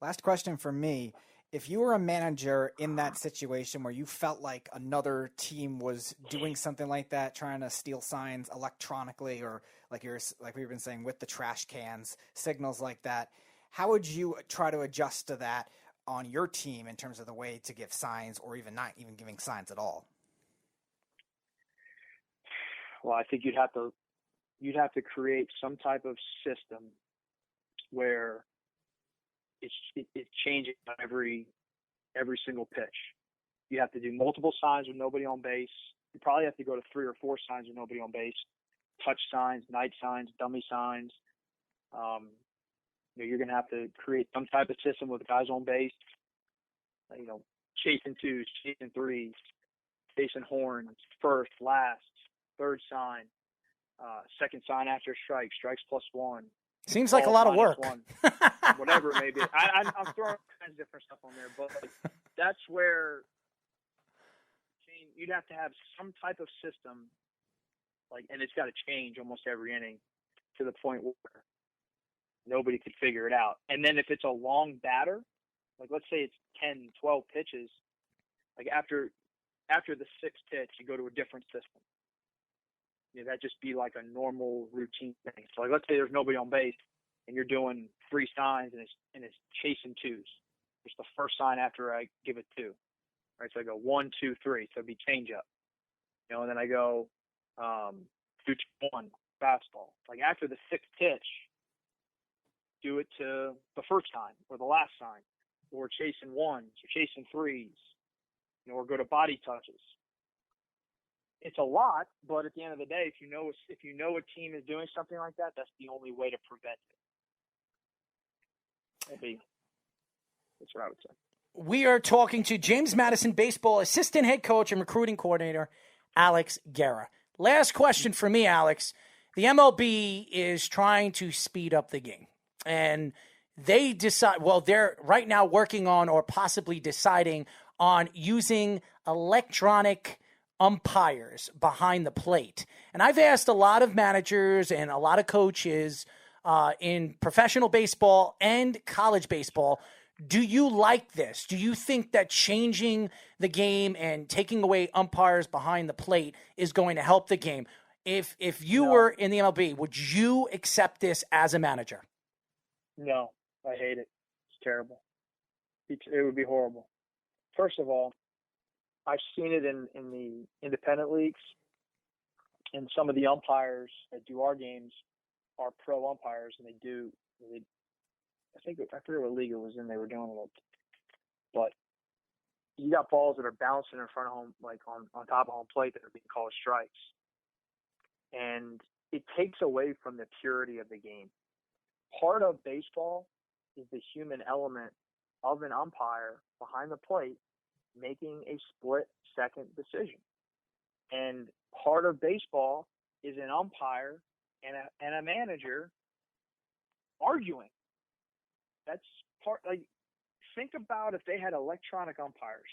Last question for me. If you were a manager in that situation where you felt like another team was doing something like that, trying to steal signs electronically, or like we've been saying with the trash cans, signals like that, how would you try to adjust to that on your team in terms of the way to give signs, or even not even giving signs at all? Well, I think you'd have to create some type of system where it's changing every single pitch. You have to do multiple signs with nobody on base. You probably have to go to 3 or 4 signs with nobody on base. Touch signs, night signs, dummy signs. You're going to have to create some type of system with guys on base. Chasing twos, chasing threes, chasing horns, first, last, third sign, second sign after a strike, strikes +1. Seems like a lot of work. One, whatever it may be. I'm throwing all kinds of different stuff on there, but that's where you'd have to have some type of system, and it's got to change almost every inning to the point where nobody could figure it out. And then if it's a long batter, let's say it's 10, 12 pitches, after the 6th pitch, you go to a different system. That'd just be like a normal routine thing. So let's say there's nobody on base and you're doing 3 signs and it's chasing twos. It's the first sign after I give it 2. Right. So I go 1, 2, 3. So it'd be change up. And then I go 2, 1 fastball. After the 6th pitch, do it to the first sign or the last sign, or chasing ones or chasing threes, or go to body touches. It's a lot, but at the end of the day, if you know a team is doing something like that, that's the only way to prevent it. That's what I would say. We are talking to James Madison baseball assistant head coach and recruiting coordinator, Alex Guerra. Last question for me, Alex. The MLB is trying to speed up the game, and they decide. Well, they're right now working on or possibly deciding on using electronic umpires behind the plate. And I've asked a lot of managers and a lot of coaches in professional baseball and college baseball, do you like this? Do you think that changing the game and taking away umpires behind the plate is going to help the game? If you were in the MLB, would you accept this as a manager? No, I hate it. It's terrible. It would be horrible. First of all, I've seen it in the independent leagues, and some of the umpires that do our games are pro umpires, and I forget what league it was in they were doing it, but you got balls that are bouncing in front of home, on top of home plate, that are being called strikes, and it takes away from the purity of the game. Part of baseball is the human element of an umpire behind the plate making a split-second decision. And part of baseball is an umpire and a manager arguing. That's part. Think about if they had electronic umpires.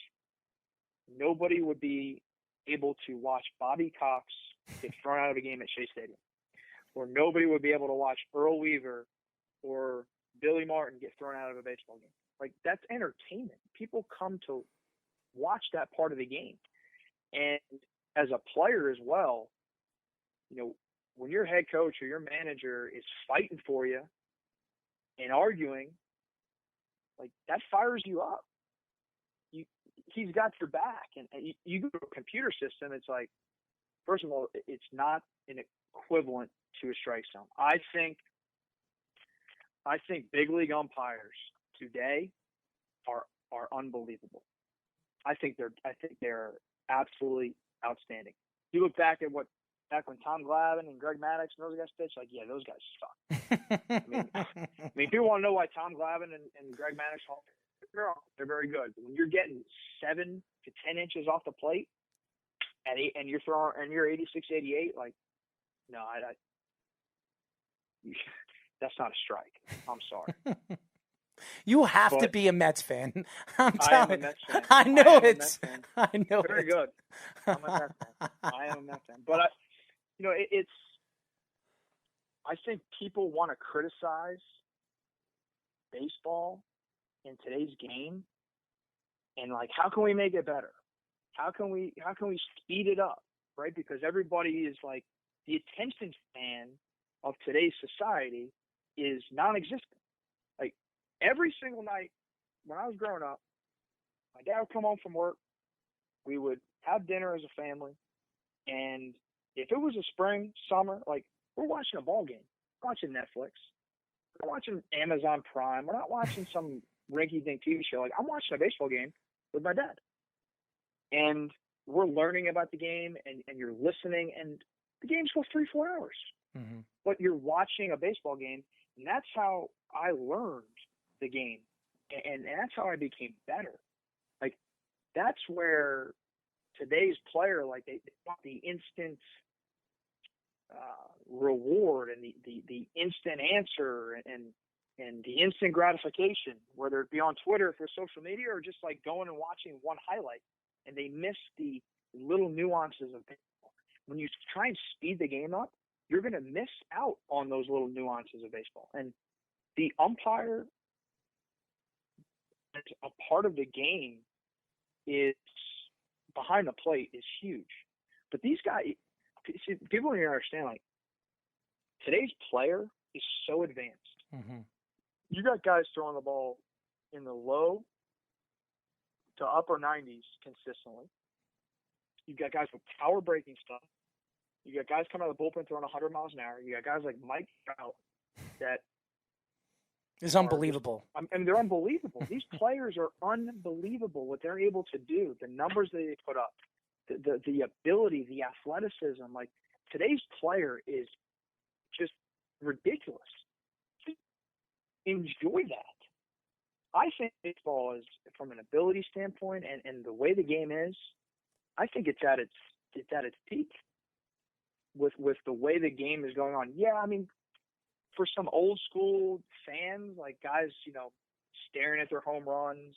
Nobody would be able to watch Bobby Cox get thrown out of a game at Shea Stadium. Or nobody would be able to watch Earl Weaver or Billy Martin get thrown out of a baseball game. That's entertainment. People come to watch that part of the game. And as a player as well, when your head coach or your manager is fighting for you and arguing, that fires you up. He's got your back. And you go to a computer system, it's first of all, it's not an equivalent to a strike zone. I think big league umpires today are unbelievable. I think they're absolutely outstanding. You look back when Tom Glavine and Greg Maddux and those guys pitched, those guys suck. I mean, people want to know why Tom Glavine and Greg Maddux, they're very good. But when you're getting 7 to 10 inches off the plate and you're 86, 88, no, that's not a strike. I'm sorry. You have to be a Mets fan. I'm telling you. I'm a Mets fan. I know it. I know Very good. I'm a Mets fan. I am a Mets fan. But I think people want to criticize baseball in today's game, and like, how can we make it better? How can we speed it up, right? Because everybody is like, the attention span of today's society is non-existent. Like, every single night when I was growing up, my dad would come home from work, we would have dinner as a family, and if it was a spring, summer, like, we're watching a ball game, we're watching Netflix, we're watching Amazon Prime, we're not watching some rinky-dink TV show. Like, I'm watching a baseball game with my dad. And we're learning about the game, and you're listening, and the games go 3-4 hours. Mm-hmm. But you're watching a baseball game, and that's how I learned the game. And that's how I became better. Like, that's where today's player, like, they want the instant reward and the instant answer and the instant gratification, whether it be on Twitter for social media or just like going and watching one highlight, and they miss the little nuances of baseball. When you try and speed the game up, you're going to miss out on those little nuances of baseball. And the umpire, as a part of the game, is behind the plate is huge. But these guys, see, people don't even understand, like, today's player is so advanced. Mm-hmm. You got guys throwing the ball in the low to upper 90s consistently. You got guys with power breaking stuff. You got guys coming out of the bullpen throwing 100 miles an hour. You got guys like Mike Trout that is unbelievable. I mean, they're unbelievable. These players are unbelievable what they're able to do, the numbers that they put up, the ability, the athleticism. Like, today's player is just ridiculous. Enjoy that. I think baseball is, from an ability standpoint and the way the game is, I think it's at its peak with the way the game is going on. Yeah, I mean, for some old school fans, like guys, staring at their home runs,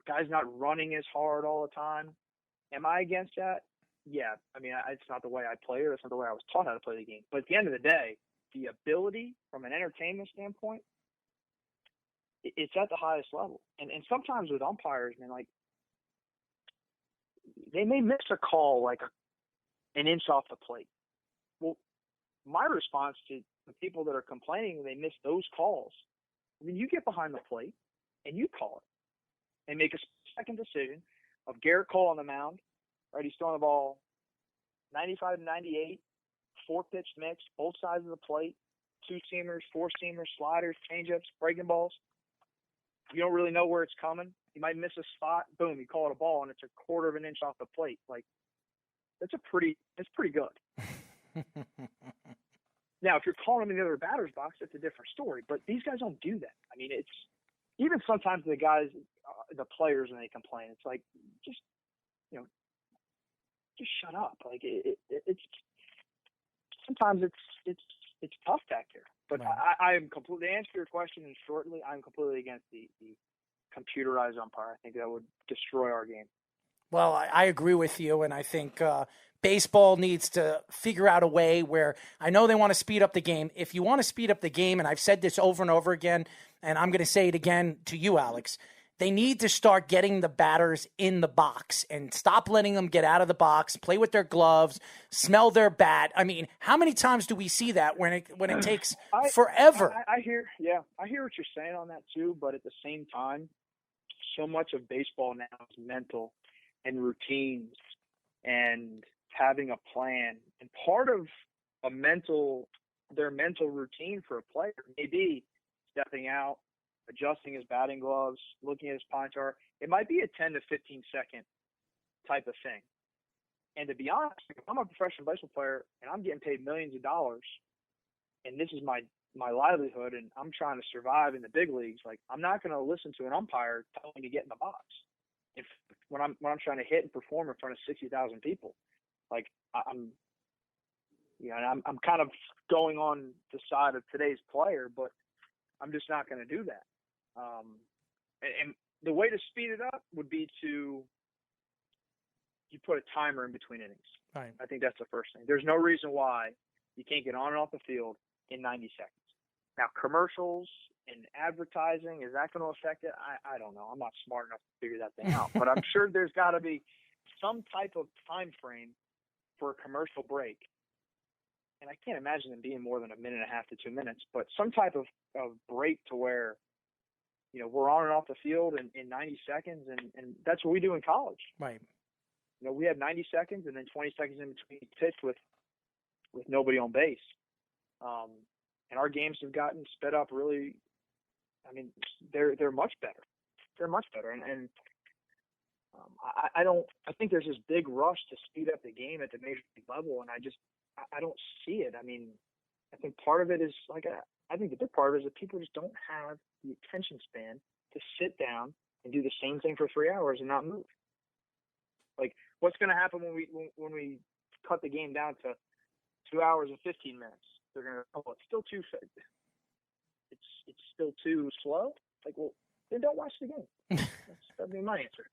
guys not running as hard all the time. Am I against that? Yeah. I mean, it's not the way I play, or it's not the way I was taught how to play the game. But at the end of the day, the ability from an entertainment standpoint, it's at the highest level. And sometimes with umpires, man, like, they may miss a call like an inch off the plate. Well, my response to the people that are complaining they miss those calls, I mean, you get behind the plate and you call it and make a second decision of Garrett Cole on the mound, right? He's throwing the ball 95 to 98, 4-pitch mix, both sides of the plate, 2-seamers, 4-seamers, sliders, changeups, breaking balls. You don't really know where it's coming. You might miss a spot. Boom, you call it a ball, and it's a quarter of an inch off the plate. Like, that's pretty good. Now, if you're calling them in the other batter's box, that's a different story. But these guys don't do that. I mean, it's even sometimes the guys, the players, when they complain, it's like, just shut up. Like, it's sometimes it's tough back here. But right. I am completely, to answer your question shortly, I'm completely against the computerized umpire. I think that would destroy our game. Well, I agree with you, and I think baseball needs to figure out a way where, I know they want to speed up the game. If you want to speed up the game, and I've said this over and over again, and I'm going to say it again to you, Alex, they need to start getting the batters in the box and stop letting them get out of the box, play with their gloves, smell their bat. I mean, how many times do we see that when it takes forever? I hear what you're saying on that too, but at the same time, so much of baseball now is mental and routines and having a plan. And part of their mental routine for a player may be stepping out, adjusting his batting gloves, looking at his pine chart. It might be a 10 to 15 second type of thing. And to be honest, if I'm a professional baseball player and I'm getting paid millions of dollars, and this is my livelihood, and I'm trying to survive in the big leagues, like, I'm not going to listen to an umpire telling me to get in the box. When I'm trying to hit and perform in front of 60,000 people, like, I'm kind of going on the side of today's player, but I'm just not going to do that. And the way to speed it up would be you put a timer in between innings. Right. I think that's the first thing. There's no reason why you can't get on and off the field in 90 seconds. Now, commercials and advertising, is that going to affect it? I don't know. I'm not smart enough to figure that thing out. But I'm sure there's got to be some type of time frame for a commercial break. And I can't imagine them being more than 1.5 to 2 minutes, but some type of break to where, you know, we're on and off the field in 90 seconds, and that's what we do in college. Right. You know, we have 90 seconds and then 20 seconds in between pitch with nobody on base. And our games have gotten sped up really. I mean, they're much better. They're much better. And I think there's this big rush to speed up the game at the major league level, and I don't see it. I mean, I think part of it is I think the big part of it is that people just don't have the attention span to sit down and do the same thing for 3 hours and not move. Like, what's going to happen when we cut the game down to 2 hours and 15 minutes? They're going to, it's still too, it's still too slow. Like, well, then don't watch the game. That'd be my answer.